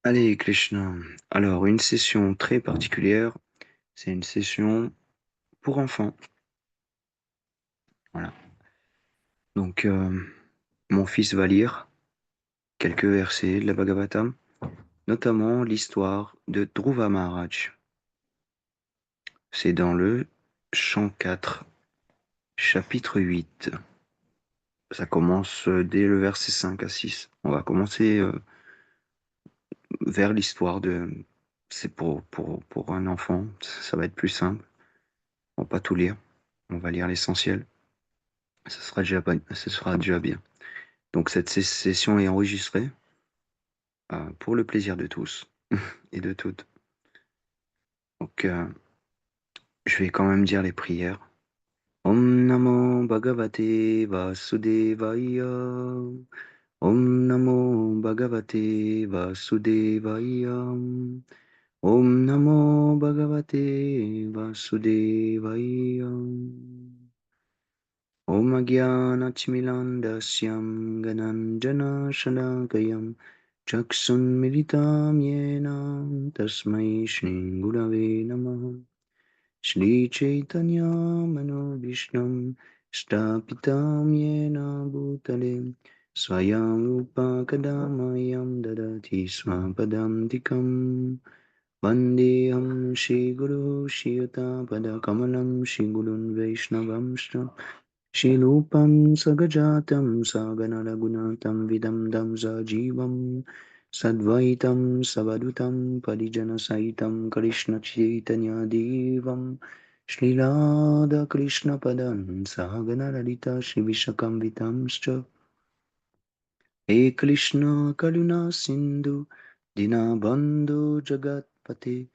Allez, Krishna. Alors, une session très particulière, c'est une session pour enfants. Voilà. Donc, mon fils va lire quelques versets de la Bhagavatam, notamment l'histoire de Dhruva Maharaj. C'est dans le chant 4, chapitre 8. Ça commence dès le verset 5 à 6. On va commencer vers l'histoire de... C'est pour un enfant, ça va être plus simple. On va pas tout lire, on va lire l'essentiel. Ce sera déjà bien. Donc cette session est enregistrée pour le plaisir de tous et de toutes. Donc je vais quand même dire les prières. Om Namo Bhagavate Vasudevaya. Om Namo Bhagavate Vasudevaya. Om Namo Bhagavate Vasudevaya. Om Agyanatmilandasyam Gananjana Shalakayam Chaksunmilitam Yena Tasmai Shri Gurave Namaha Shri Chaitanya Manobhishnam Stapitam Yena Bhutale Swayam Rupa Kadamayam Dadati Swapadam Tikam Vandeham Shri Guru Shri Yuta Pada Kamalam Shri Gurun Vaishnavam Shilupam Sagajatam Saganaragunatam Vidam Damsa Jivam Sadvaitam Savadutam Parijana Saitam Krishna Chaitanya Devam Srilada Krishna Padan Saganaralita Shivishakam Vitamscha He Krishna Karuna Sindhu Dinabandhu Jagatpate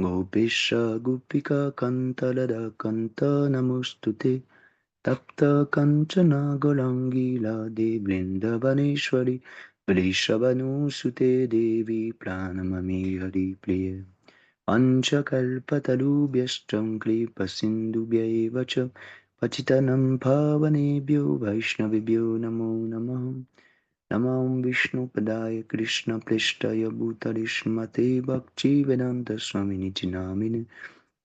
Gopesha Gopika Kanta Lada Kanta Namostute Tapta Kanchana Golangi Lade Brindavaneshwari Vrishabhanu Sute Devi Pranamami Hari Priya Panchakalpatarubhyashtam Kripa Sindhubhya Cha Patitanam Pavanebhyo Vaishnavibhyo Namo Namah Namam Vishnu Padaya Krishna Prishtaya Bhutale Srimate Bhakti Vedanta Swami Niti Namine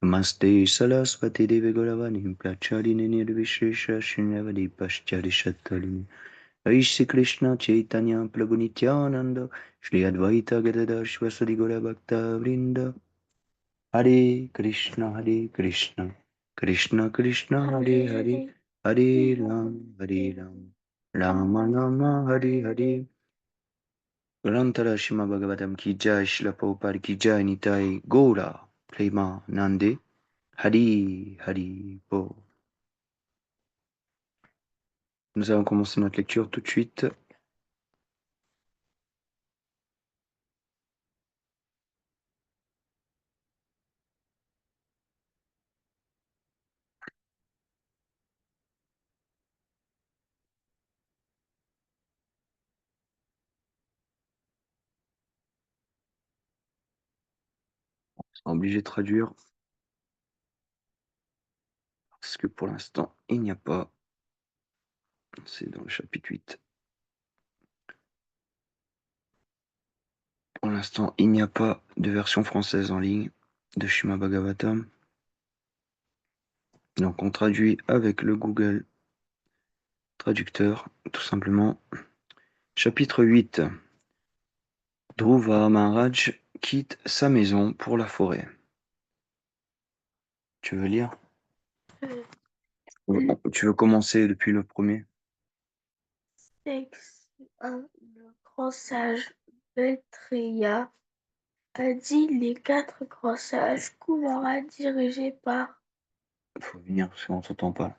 Namaste Saraswati Devi Gauravani Pracharini Nirvishesha Shunyavadi Paschari Shattarini Aishi Krishna Chaitanya Prabhu Nityananda Shri Advaita Gadadhar Shivasadi Gaura Bhakta Vrinda Hare Krishna Krishna Krishna Hare Hare Hare Ram Rama Rama Hare Hare Grantara Shima Bhagavatam Ki Jai Shila Prabhupada Ki Jai Nitai Gaura Prema Nande Hari Hari Bo. Nous allons commencer notre lecture tout de suite. On sera obligé de traduire parce que pour l'instant il n'y a pas. C'est dans le chapitre 8. Pour l'instant il n'y a pas de version française en ligne de Shima Bhagavatam. Donc on traduit avec le Google Traducteur tout simplement. Chapitre 8. Dhruva Maharaj quitte sa maison pour la forêt. Tu veux lire? Tu veux commencer depuis le premier? Texte 1. Le grand sage Maitreya a dit les 4 grands sages Kumara dirigés Il faut venir parce qu'on ne s'entend pas.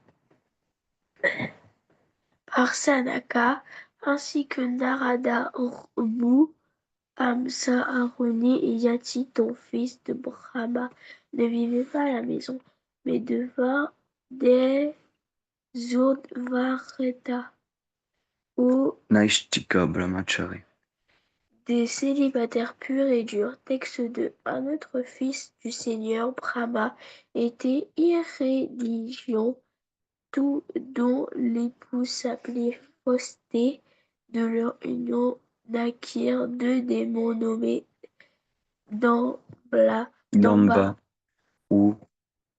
par Sanaka, ainsi que Narada Rmu, Amsa Aruni et Yati, ton fils de Brahma, ne vivaient pas à la maison, mais devant des Udvareta, ou Naishtika Brahmachari. des célibataires purs et durs. Texte 2. Un autre fils du Seigneur Brahma était irréligion, tout dont l'épouse s'appelait Fausté. De leur union naquirent 2 démons nommés Damba ou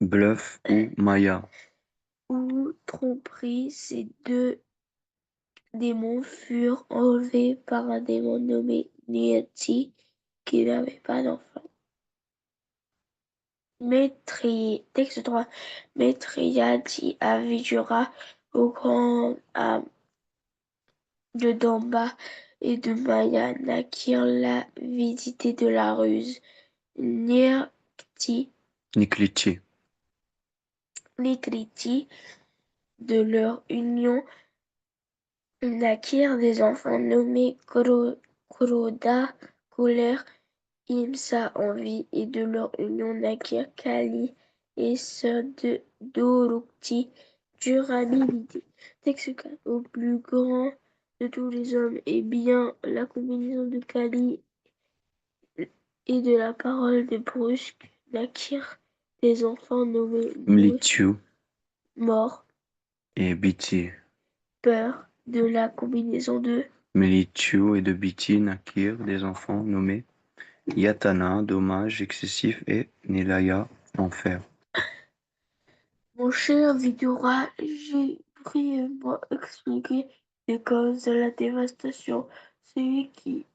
bluff ou maya. ou tromperie, ces deux démons furent enlevés par un démon nommé Nieti qui n'avait pas d'enfant. Texte 3. Maitreya dit à Vidura, aux grandes âmes de Damba et de Maya naquirent l'avidité de la ruse. Nikriti de leur union naquirent des enfants nommés Krodha, colère, Imsa, envie, et de leur union naquirent Kali et sœur de Dorukti, durabilité. Texte 4. Au plus grand de tous les hommes, et bien la combinaison de Kali et de la parole de Brusque naquirent des enfants nommés Mlitu mort, et Biti. peur, de la combinaison de Mlitu et de Biti naquirent des enfants nommés Yatana, dommage excessif, et Nilaya, enfer. Mon cher Vidura, j'ai brièvement expliqué les causes de la dévastation. Celui qui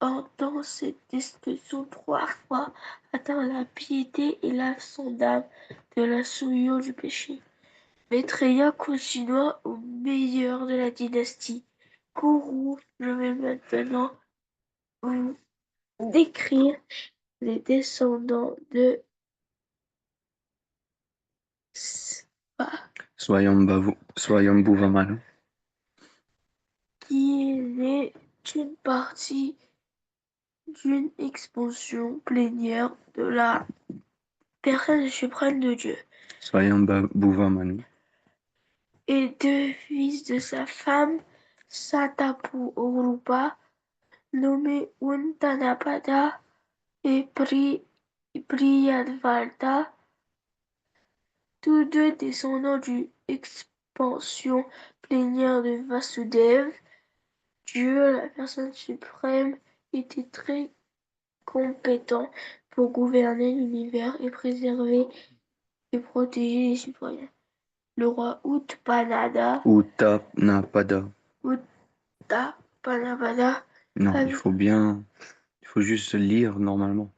entend cette description 3 fois atteint la piété et lave son âme de la souillure du péché. Maitreya continua au meilleur de la dynastie. Kourou, je vais maintenant vous décrire les descendants de Swayambhuvamanu, qui est né d'une partie d'une expansion plénière de la personne suprême de Dieu, Swayambhuvamanu, et deux fils de sa femme Satapurupa, nommés Uttanapada et Priyadvarta, tous deux descendants d'une expansion plénière de Vasudeva. Dieu, la personne suprême, était très compétent pour gouverner l'univers et préserver et protéger les citoyens. Le roi Uttanapata Non, avait, il faut juste lire normalement.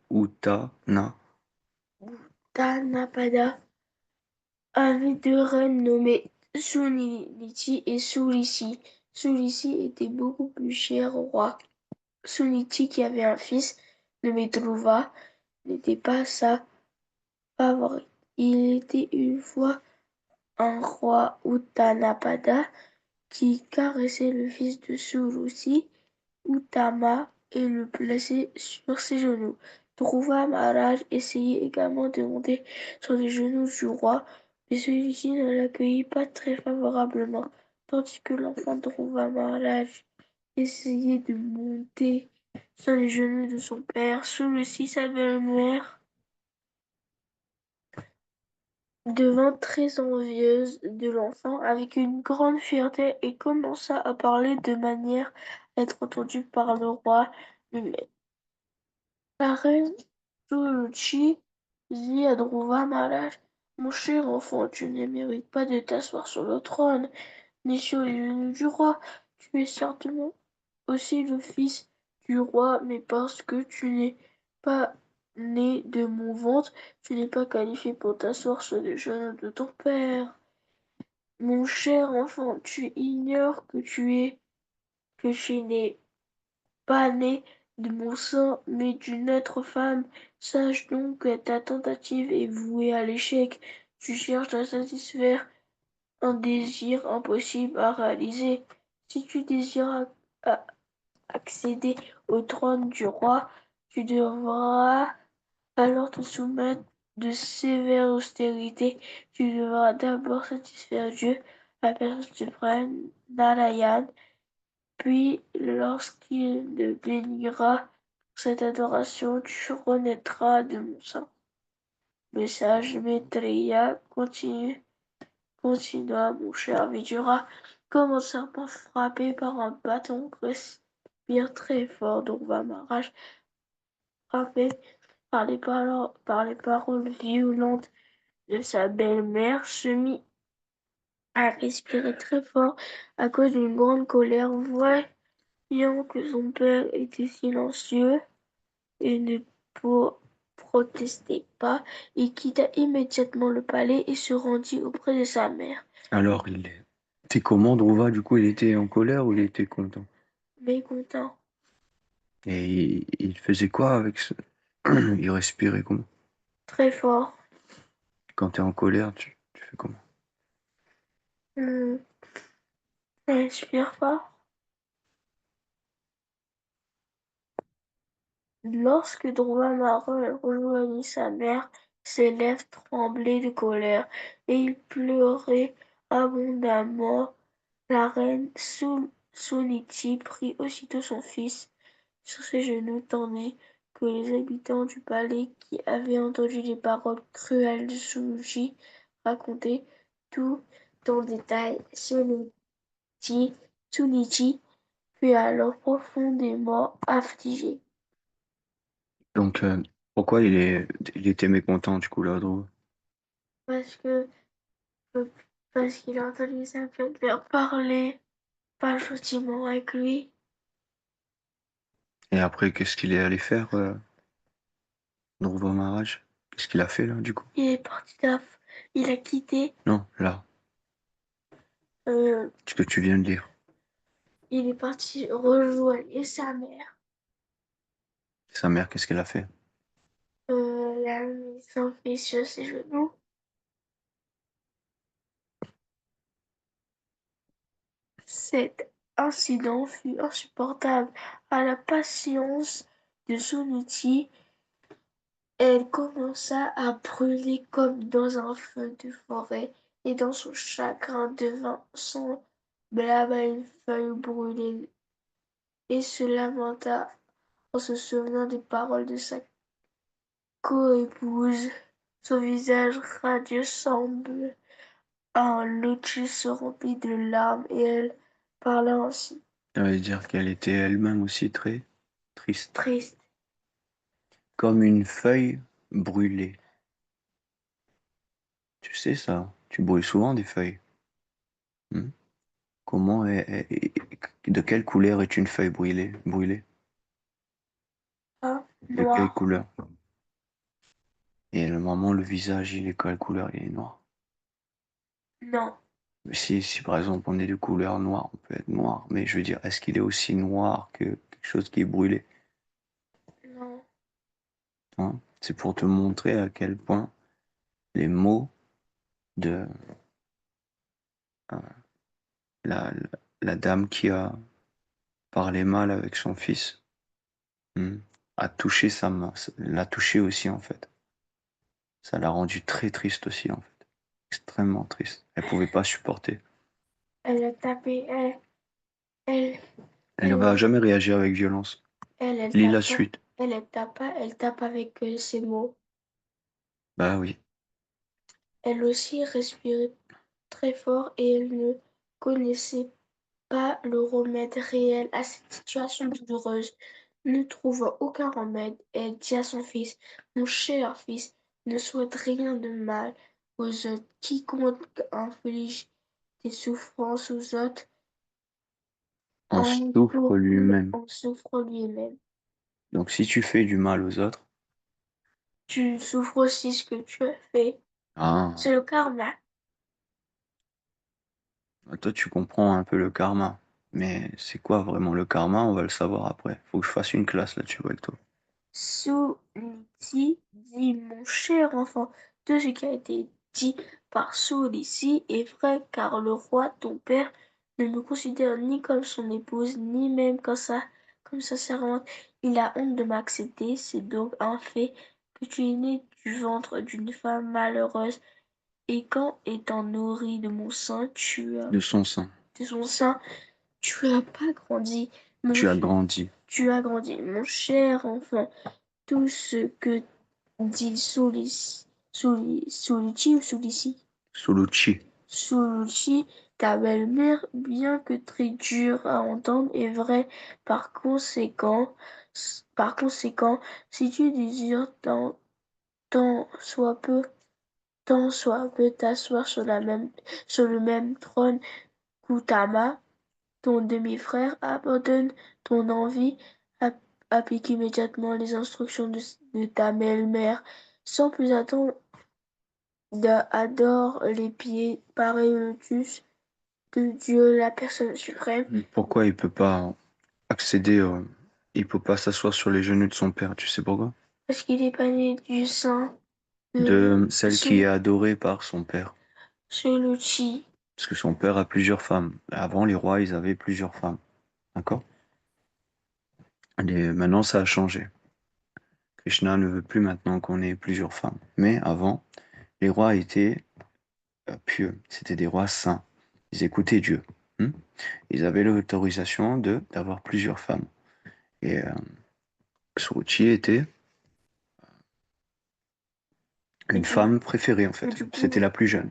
Uttanapata avait deux reines nommées Suniti et Sulissi. Sulissi était beaucoup plus cher au roi. Suniti, qui avait un fils nommé Dhruva, n'était pas sa favorite. Il était une fois un roi Uttanapada qui caressait le fils de Surusi, Uttama, et le plaçait sur ses genoux. Dhruva Maharaj essayait également de monter sur les genoux du roi, mais celui-ci ne l'accueillit pas très favorablement, tandis que l'enfant Dhruva Maharaj essayait de monter sur les genoux de son père. Celui-ci, sa belle-mère, devint très envieuse de l'enfant avec une grande fierté et commença à parler de manière à être entendue par le roi lui-même. La reine Suluchi dit à Dhruva Maharaj, mon cher enfant, tu ne mérites pas de t'asseoir sur le trône, ni sur les genoux du roi. Tu es certainement aussi le fils du roi, mais parce que tu n'es pas né de mon ventre, tu n'es pas qualifié pour t'asseoir sur les genoux de ton père. Mon cher enfant, tu ignores que tu n'es pas né de mon sang, mais d'une autre femme. Sache donc que ta tentative est vouée à l'échec. Tu cherches à satisfaire un désir impossible à réaliser. Si tu désires accéder au trône du roi, tu devras alors te soumettre de sévères austérités. Tu devras d'abord satisfaire Dieu, la personne suprême, Narayan, puis lorsqu'il te bénira pour cette adoration, tu renaîtras de mon sang. Le sage Maitreya continua, mon cher Vidura, comme un serpent frappé par un bâton respire très fort. Dhruva Maharaj frappé par les paroles violentes de sa belle-mère, se mit à respirer très fort à cause d'une grande colère, voyant que son père était silencieux et ne protestait pas. Il quitta immédiatement le palais et se rendit auprès de sa mère. Alors, il était comment, Drouva? Du coup, il était en colère ou il était content? Mécontent, Et il faisait quoi avec ce... Il respirait comment? très fort. Quand t'es en colère, tu fais comment? Hmm, respire fort. Lorsque Dromamarin rejoignit sa mère, ses lèvres tremblaient de colère, et il pleurait abondamment. La reine Suniti prit aussitôt son fils sur ses genoux, tandis que les habitants du palais, qui avaient entendu les paroles cruelles de Sunuchi, racontaient tout en détail. Sunichi fut alors profondément affligé. Donc, pourquoi il était mécontent, du coup, là, Drouva? Parce que parce qu'il a entendu sa belle-mère parler pas gentiment avec lui. Et après, qu'est-ce qu'il est allé faire, Dhruva Maharaj? Qu'est-ce qu'il a fait, là, du coup? Il est parti il a quitté, Non, là, euh, ce que tu viens de dire. il est parti rejoindre sa mère. Sa mère, qu'est-ce qu'elle a fait? Elle a mis son fils sur ses genoux. Cet incident fut insupportable à la patience de Suniti. Elle commença à brûler comme dans un feu de forêt, et dans son chagrin devint semblable à une feuille brûlée, et se lamenta en se souvenant des paroles de sa coépouse. Son visage radieux semble un lotus rempli de larmes, et elle parla ainsi, Ça veut dire qu'elle était elle-même aussi très triste. triste. Comme une feuille brûlée. Tu sais ça, tu brûles souvent des feuilles. Hmm. De quelle couleur est une feuille brûlée? Hein, De quelle noir. couleur? Et normalement, le visage, il est quelle couleur? Il est noir. Non, Mais si par exemple on est de couleur noire, on peut être noir. Mais je veux dire, est-ce qu'il est aussi noir que quelque chose qui est brûlé? non. Hein? C'est pour te montrer à quel point les mots de euh, la, la dame qui a parlé mal avec son fils, hmm, a touché sa main, l'a touché aussi en fait. Ça l'a rendu très triste aussi en fait. Extrêmement triste. Elle pouvait pas supporter. Elle a tapé, elle, Elle ne elle, va jamais réagir avec violence. elle Lis la tape pas. suite. Elle tape avec ses mots. Bah oui. Elle aussi respirait très fort et elle ne connaissait pas le remède réel à cette situation douloureuse. Ne trouvant aucun remède, elle dit à son fils, mon cher fils, ne souhaite rien de mal aux autres. Quiconque inflige des souffrances aux autres On souffre lui-même. en souffre lui-même. Donc si tu fais du mal aux autres, Tu souffres aussi ce que tu as fait. ah, C'est le karma. bah, toi tu comprends un peu le karma. Mais c'est quoi vraiment le karma? On va le savoir après. Faut que je fasse une classe là-dessus avec toi. Souliti dit mon cher enfant, tout ce qui a été dit par Soul ici est vrai, car le roi, ton père, ne me considère ni comme son épouse, ni même comme sa servante. Il a honte de m'accepter, c'est donc un fait que tu es né du ventre d'une femme malheureuse, et quand étant nourri de mon sein, De son sein. de son sein, tu as pas grandi, mon Tu as grandi. tu as grandi, mon cher enfant. Tout ce que dit Soulici ou Soulici, Solucci. Suruchi, ta belle-mère, bien que très dure à entendre, est vraie. Par conséquent, si tu désires tant soit peu, tant soit peu t'asseoir sur le même trône qu'Utama, ton demi-frère, abandonne ton envie, app- applique immédiatement les instructions de ta belle-mère, sans plus attendre, adore les pieds pareils au lotus de Dieu, la personne suprême. Pourquoi il peut pas accéder, il peut pas s'asseoir sur les genoux de son père, tu sais pourquoi? Parce qu'il est pas né du sein De de celle qui est adorée par son père. Soluchi. Parce que son père a plusieurs femmes. Avant, les rois, ils avaient plusieurs femmes. D'accord? Maintenant, ça a changé. Krishna ne veut plus maintenant qu'on ait plusieurs femmes. Mais avant, les rois étaient pieux. C'était des rois saints. Ils écoutaient Dieu. Hmm. Ils avaient l'autorisation d'avoir plusieurs femmes. Et Suruchi était Et une du, femme préférée, en et fait. du C'était coup, la plus jeune.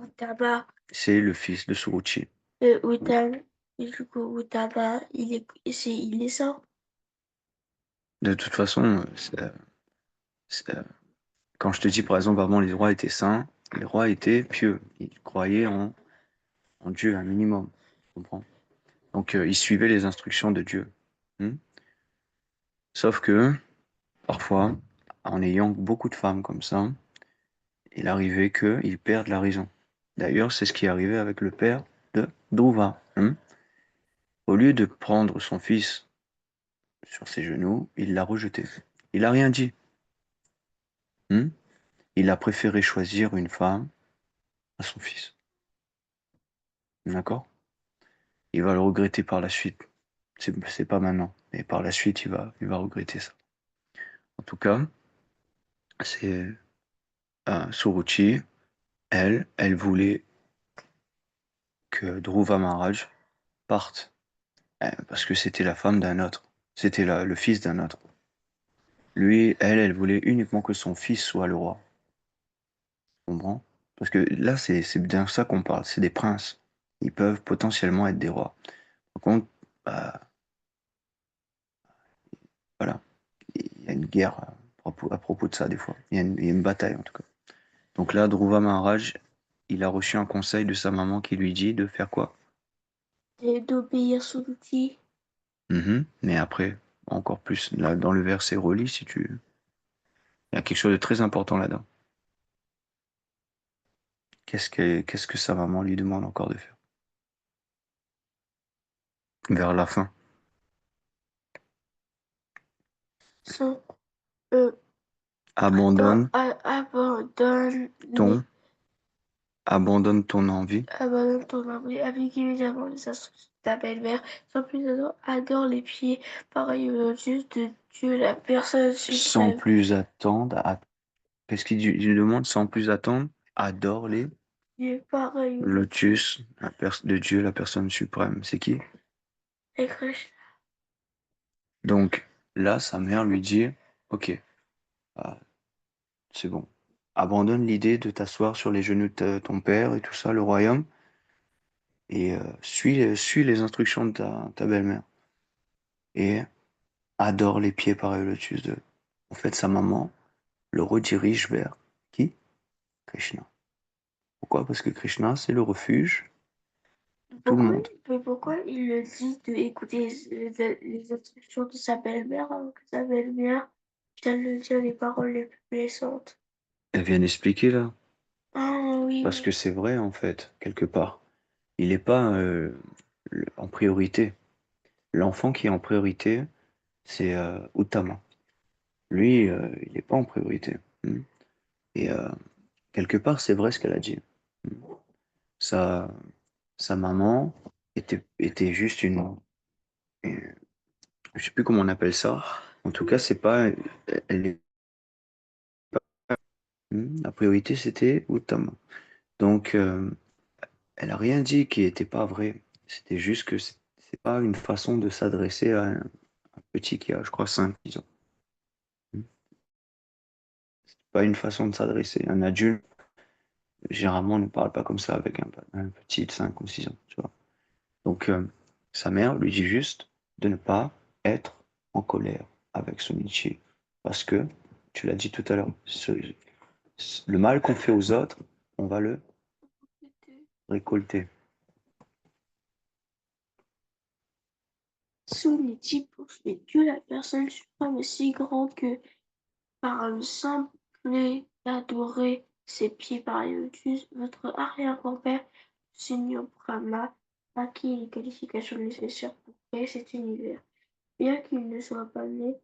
Utama, C'est le fils de Suruchi. Utama, et du coup, Utama, il est saint. De toute façon, quand je te dis, par exemple, avant, les rois étaient saints, les rois étaient pieux. Ils croyaient en Dieu, un minimum. Tu comprends? Donc, ils suivaient les instructions de Dieu. Hmm. Sauf que, parfois, en ayant beaucoup de femmes comme ça, il arrivait qu'ils perdent la raison. D'ailleurs, c'est ce qui est arrivé avec le père de Dhruva. Hmm. Au lieu de prendre son fils sur ses genoux, il l'a rejeté. Il n'a rien dit. Hmm. Il a préféré choisir une femme à son fils. D'accord? Il va le regretter par la suite. C'est pas maintenant, mais par la suite, il va regretter ça. En tout cas, c'est Suruchi, elle voulait que Dhruva Maharaj parte, parce que c'était la femme d'un autre. C'était le fils d'un autre. Lui, elle voulait uniquement que son fils soit le roi. Tu comprends? Parce que là, c'est bien ça qu'on parle. C'est des princes. Ils peuvent potentiellement être des rois. Par contre, bah, voilà, il y a une guerre à propos de ça des fois. Il y a une bataille en tout cas. Donc là, Dhruva Maharaj, il a reçu un conseil de sa maman qui lui dit de faire quoi? Et d'obéir Soluchi. Mhm. Mais après, encore plus, là, dans le verset relis, si tu... Il y a quelque chose de très important là-dedans. Qu'est-ce que sa maman lui demande encore de faire? Vers la fin. Son, euh, Abandonne abandonne ton, abandonne ton envie Abandonne ton abri, applique immédiatement les instructions de ta belle-mère, sans plus attendre, adore les pieds, pareil au lotus de Dieu, la personne sans suprême. plus attendre. Qu'est-ce qu'il lui demande? Sans plus attendre, adore les Dieu, pareil au lotus. lotus de Dieu, la personne suprême. C'est qui? Et Krishna. Donc là, sa mère lui dit, ok, ah, c'est bon. Abandonne l'idée de t'asseoir sur les genoux de ton père et tout ça, le royaume, et suis les instructions de ta belle-mère. Et adore les pieds pareils au lotus de... En fait, sa maman le redirige vers qui? Krishna. Pourquoi? Parce que Krishna, c'est le refuge de tout le Pourquoi, monde. pourquoi il le dit de écouter les instructions de sa belle-mère alors que sa belle-mère vient de dire les paroles les plus blessantes? Elle vient d'expliquer là. Ah oui, Parce oui. que c'est vrai, en fait, quelque part. Il n'est pas en priorité. L'enfant qui est en priorité, c'est Uttama. Lui, il n'est pas en priorité. Hmm. Et quelque part, c'est vrai ce qu'elle a dit. Hmm. Sa, sa maman était juste je sais plus comment on appelle ça. En tout cas, c'est pas, elle est la priorité, c'était Uttama. Donc, elle a rien dit qui n'était pas vrai. C'était juste que c'est pas une façon de s'adresser à un petit qui a, je crois, 5 10 ans. Hmm. Pas une façon de s'adresser. Un adulte, Généralement, on ne parle pas comme ça avec un petit de 5 ou 6 ans, tu vois. Donc, sa mère lui dit juste de ne pas être en colère avec Sonichi. Parce que, tu l'as dit tout à l'heure, le mal qu'on fait aux autres, on va le récolter. Soulier poursuit Dieu, la personne suprême est si grande que par le simple fait d'adorer ses pieds par les lotus, votre arrière-grand-père, Seigneur Brahma, a acquis les qualifications nécessaires pour créer cet univers. Bien qu'il ne soit pas né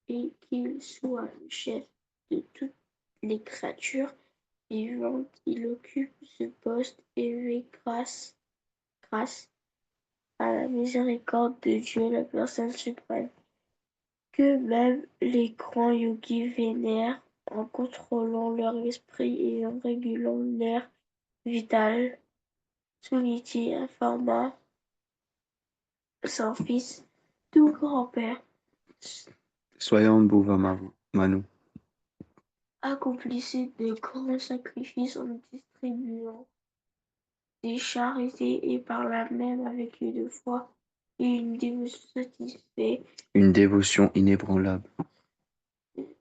et qu'il soit le chef de toutes les créatures vivantes, il occupe ce poste élevé grâce à la miséricorde de Dieu, la personne suprême, que même les grands yogis vénèrent en contrôlant leur esprit et en régulant l'air vital. Suniti informa son fils, tout grand-père, Soyons Bhuva Manu. accomplissait de grands sacrifices en distribuant des charités et par là même avec une foi et une dévotion satisfaite, Une dévotion inébranlable.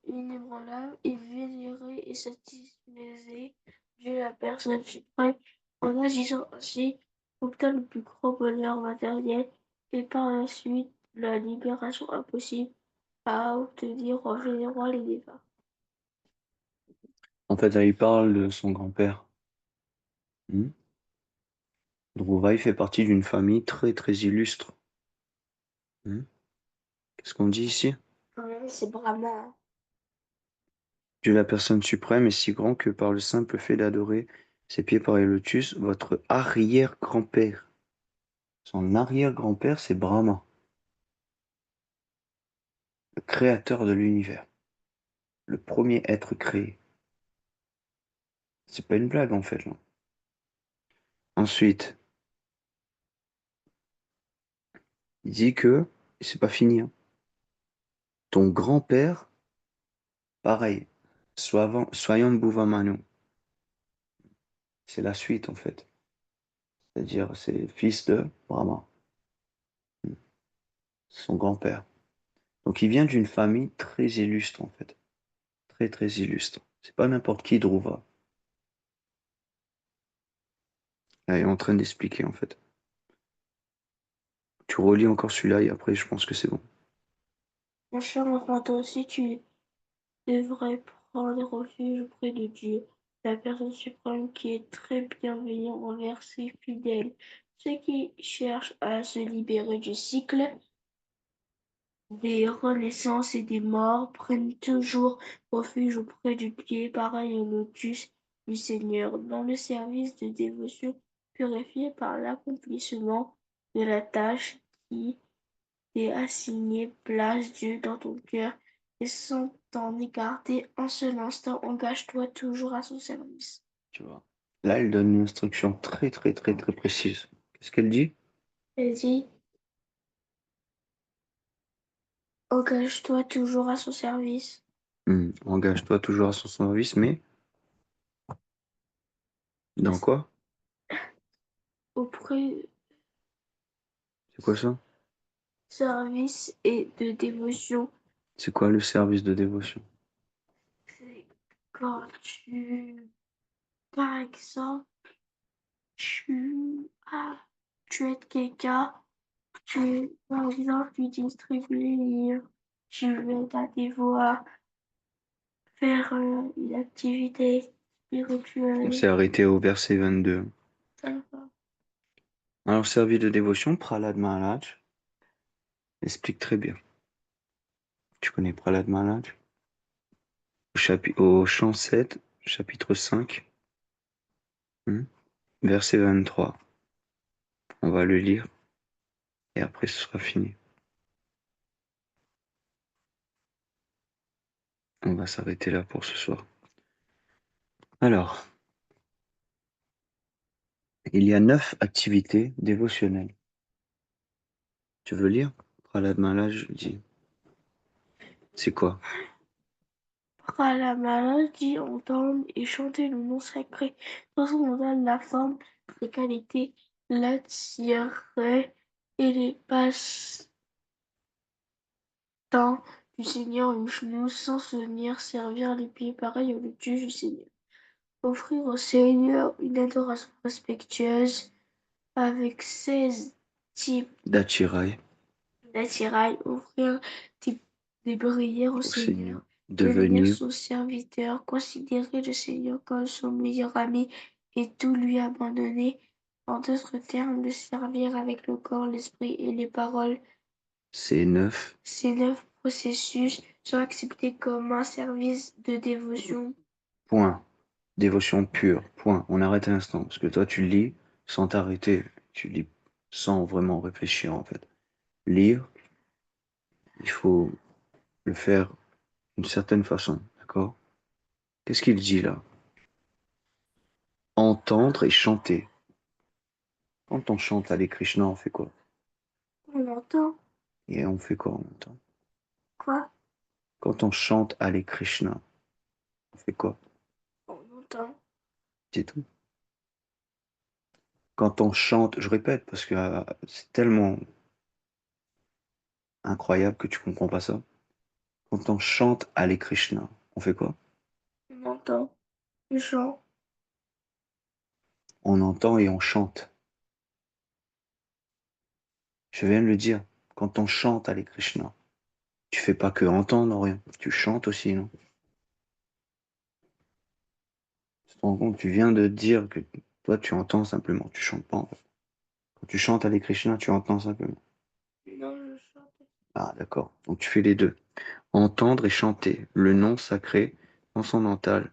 inébranlable et vénérée et satisfaisait Dieu la personne suprême en agissant ainsi obtint le plus grand bonheur matériel et par la suite la libération impossible à obtenir en vénérant les défunts. En fait, là, il parle de son grand-père. Hmm. Dhruva, il fait partie d'une famille très, très illustre. Hmm. Qu'est-ce qu'on dit ici? C'est vraiment Dieu, la personne suprême, est si grand que par le simple fait d'adorer ses pieds par les lotus, votre arrière-grand-père, son arrière-grand-père, c'est Brahma, le créateur de l'univers, le premier être créé. C'est pas une blague, en fait, là. Ensuite, il dit que, c'est pas fini, hein. Ton grand-père, pareil, Swayambhuva Manu, c'est la suite, en fait. C'est-à-dire, c'est fils de Brahma, son grand-père. Donc, il vient d'une famille très illustre, en fait. Très, très illustre. C'est pas n'importe qui, Dhruva. Elle est en train d'expliquer, en fait. Tu relis encore celui-là et après, je pense que c'est bon. mon cher enfant, toi aussi tu devrais prendre refuge auprès de Dieu, la personne suprême qui est très bienveillant envers ses fidèles. Ceux qui cherchent à se libérer du cycle des renaissances et des morts prennent toujours refuge auprès du pied pareil au lotus du Seigneur, dans le service de dévotion purifié par l'accomplissement de la tâche qui t'est assignée. Place Dieu dans ton cœur et sans t'en écarter un seul instant, engage-toi toujours à son service. Tu vois. Là, elle donne une instruction très, très, très, très précise. Qu'est-ce qu'elle dit? Elle dit, engage-toi toujours à son service. Engage-toi toujours à son service, mais dans quoi? Auprès C'est quoi ça? service et de dévotion. C'est quoi le service de dévotion? C'est quand par exemple, tu, ah, tu aides quelqu'un, par exemple, tu distribues les livres, tu aides à à faire une activité On spirituelle. s'est arrêté au verset 22. D'accord. Alors, service de dévotion, Prahlad Maharaj explique très bien. Tu connais Prahlad Maharaj? Au chant 7, chapitre 5, verset 23. On va le lire et après ce sera fini. On va s'arrêter là pour ce soir. Alors, il y a 9 activités dévotionnelles. Tu veux lire? Prahlad Maharaj dit. C'est quoi? La maladie, entendre et chanter le nom sacré, transcendantal, la forme, les qualités, l'attirail et les passe-temps du Seigneur Vishnu, sans souvenir, servir les pieds pareils au lotus du Seigneur. Offrir au Seigneur une adoration respectueuse avec 16 types d'attirail d'attirail, offrir des prières au au Seigneur, Seigneur, devenir devenir son serviteur, considérer le Seigneur comme son meilleur ami et tout lui abandonner. En d'autres termes, le servir avec le corps, l'esprit et les paroles. ces 9 Ces 9 processus sont acceptés comme un service de dévotion. points. Dévotion pure, point. On arrête un instant, parce que toi, tu lis sans t'arrêter. Tu lis sans vraiment réfléchir, en fait. Lire, il faut le faire d'une certaine façon, d'accord? Qu'est-ce qu'il dit là? Entendre et chanter. Quand on chante Hare Krishna, on fait quoi? On entend Et on fait quoi en même temps? quoi? Quand on chante Hare Krishna, on fait quoi? On entend. C'est tout. Quand on chante, je répète, parce que c'est tellement incroyable que tu comprends pas ça. Quand on chante Hare Krishna, on fait quoi? On entend. Le chant. On entend et on chante. Je viens de le dire. Quand on chante Hare Krishna, tu fais pas que entendre, rien. Tu chantes aussi, non? Tu te rends compte, tu viens de dire que toi, tu entends simplement, tu chantes pas, en fait. Quand tu chantes Hare Krishna, tu entends simplement. Non, je chante. Ah, d'accord. Donc tu fais les deux. Entendre et chanter. Le nom sacré, transcendantal,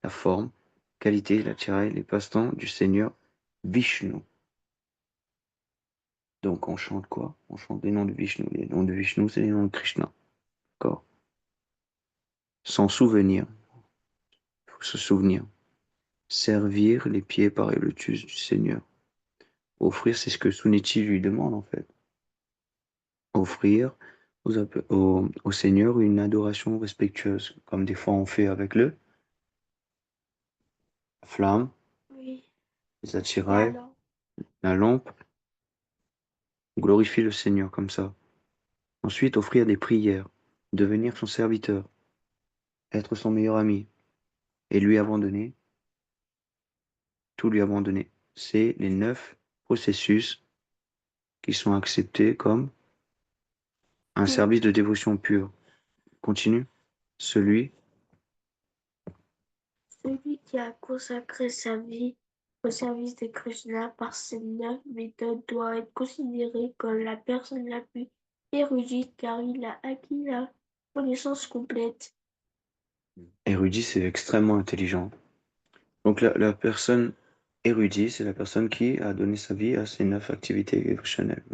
la forme, qualité, l'attirail, les passe-temps du Seigneur Vishnu. Donc on chante quoi? On chante les noms de Vishnu. Les noms de Vishnu, c'est les noms de Krishna. D'accord? Sans souvenir. Il faut se souvenir. Servir les pieds par le lotus du Seigneur. Offrir, c'est ce que Sunichi lui demande en fait. Offrir au Seigneur une adoration respectueuse, comme des fois on fait avec la flamme, Oui. les Et attirails, alors? la lampe. Glorifier le Seigneur comme ça. Ensuite, offrir des prières, devenir son serviteur, être son meilleur ami et lui abandonner, tout lui abandonner. C'est les 9 processus qui sont acceptés comme un Oui. service de dévotion pure. Continue. Celui, Celui qui a consacré sa vie au service de Krishna par ces 9 méthodes doit être considéré comme la personne la plus érudite car il a acquis la connaissance complète. érudit, c'est extrêmement intelligent. Donc la personne érudite, c'est la personne qui a donné sa vie à ces 9 activités dévotionnelles.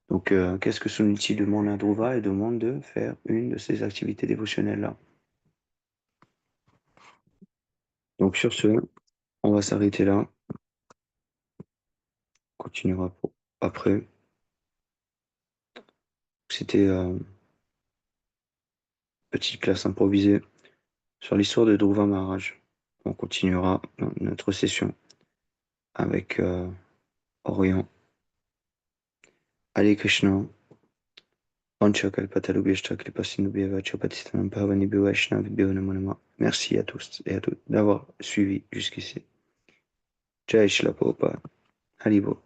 Donc qu'est-ce que Suniti demande à Dhruva? Il demande de faire une de ces activités dévotionnelles-là. Donc sur ce, on va s'arrêter là. On continuera après. C'était une petite classe improvisée sur l'histoire de Dhruva Maharaj. On continuera dans notre session avec Orion. Hare Krishna. Merci à tous et à toutes d'avoir suivi jusqu'ici. Jai Shila Prabhupada. Haribo.